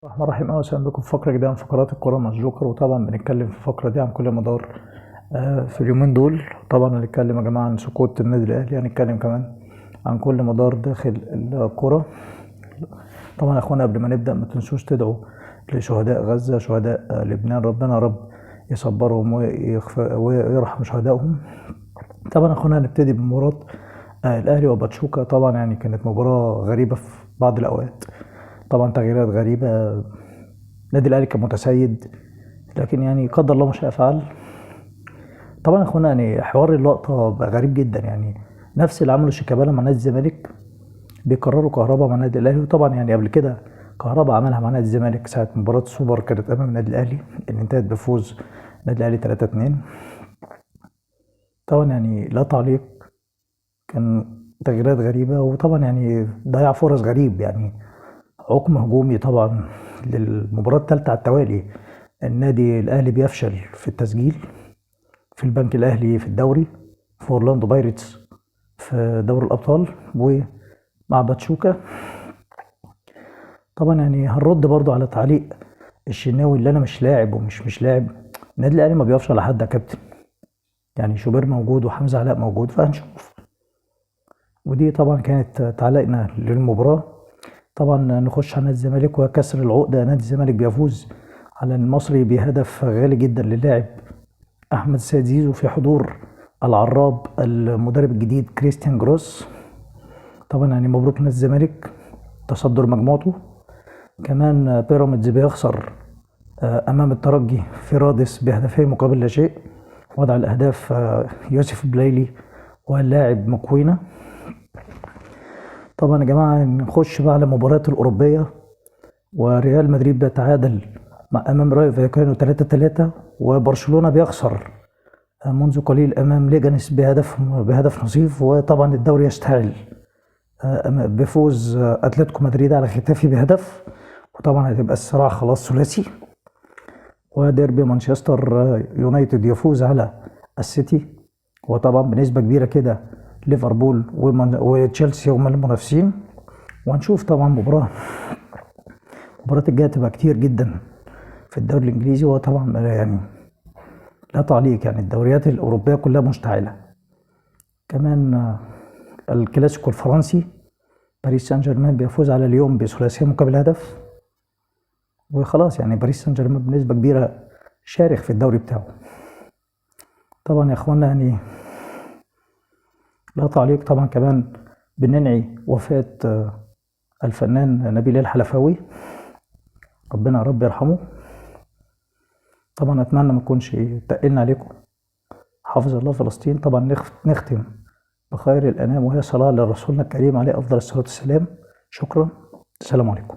الرحمن الرحيم. أهلا وسهلا بكم في فقرة جديدة من فقرات الكورة مع الجوكر. وطبعا بنتكلم في الفقرة دي عن كل مدار في اليومين دول. طبعا هنتكلم يا جماعة عن سقوط النادي الأهلي، هنتكلم كمان عن كل مدار داخل الكورة. طبعا يا اخوانا قبل ما نبدأ ما تنسوش تدعوا لشهداء غزة، شهداء لبنان، ربنا يا رب يصبرهم ويرحم شهدائهم. طبعا يا اخوانا هنبتدي بمباراة الأهلي وباتشوكا. طبعا يعني كانت مباراة غريبة في بعض الأوقات، طبعا تغييرات غريبة. النادي الأهلي كان متسيد، لكن يعني قدر الله ما شاء فعل. طبعا يا اخوانا يعني حوار اللقطة بقى غريب جدا، يعني نفس اللي عمله شيكابالا مع نادي الزمالك بيكرروا كهربا مع النادي الاهلي. وطبعا يعني قبل كده كهربا عملها مع نادي الزمالك ساعة مباراة السوبر كانت امام النادي الاهلي اللي انتهت بفوز النادي الاهلي 3-2. طبعا يعني لا تعليق، كان تغييرات غريبة، وطبعا يعني ضيع فرص غريب، يعني حكم هجومي طبعا للمباراة الثالثة على التوالي. النادي الاهلي بيفشل في التسجيل في البنك الاهلي في الدوري، في اورلاندو بايرتس في دوري الابطال، ومع باتشوكا. طبعا يعني هنرد برضو على تعليق الشناوي اللي انا مش لاعب ومش لاعب. النادي الاهلي ما بيقفش على حد يا كابتن، يعني شوبير موجود وحمزه علاء موجود فهنشوف. ودي طبعا كانت تعليقنا للمباراه. طبعا نخش على نادي الزمالك وكسر العقده. نادي الزمالك بيفوز على المصري بهدف غالي جدا للاعب احمد السيد زيزو في حضور العراب المدرب الجديد كريستيان جروس. طبعا يعني مبروك نادي الزمالك تصدر مجموعته. كمان بيراميدز بيخسر امام الترجي في رادس بهدفين مقابل لا شيء. وضع الاهداف يوسف بلايلي واللاعب مكوينه. طبعا يا جماعه نخش بقى على المباريات الاوروبيه. وريال مدريد بيتعادل امام رايو فايكانو 3-3، وبرشلونه بيخسر منذ قليل امام ليجانيس بهدف نظيف. وطبعا الدوري يشتعل بفوز اتلتيكو مدريد على ختافي بهدف، وطبعا هتبقى الصراع خلاص ثلاثي. وديربي مانشستر يونايتد يفوز على السيتي، وطبعا بنسبة كبيرة كده ليفربول وتشيلسي هم المنافسين. وهنشوف طبعا مباراة الجاية تبقى كتير جدا في الدوري الانجليزي. وطبعا يعني لا تعليق، يعني الدوريات الاوروبية كلها مشتعلة. كمان الكلاسيكو الفرنسي باريس سان جيرمان بيفوز على ليون بثلاثية مقابل هدف، وخلاص يعني باريس سان جيرمان بنسبة كبيرة شارخ في الدوري بتاعه. طبعا يا اخوانا يعني لا تعليق. طبعا كمان بننعي وفاة الفنان نبيل الحلفاوي، ربنا يا رب يرحمه. طبعا اتمنى ما نكونش تقلنا عليكم. حافظ الله فلسطين. طبعا نختم بخير الانام وهي صلاة لرسولنا الكريم عليه افضل الصلاة والسلام. شكرا، السلام عليكم.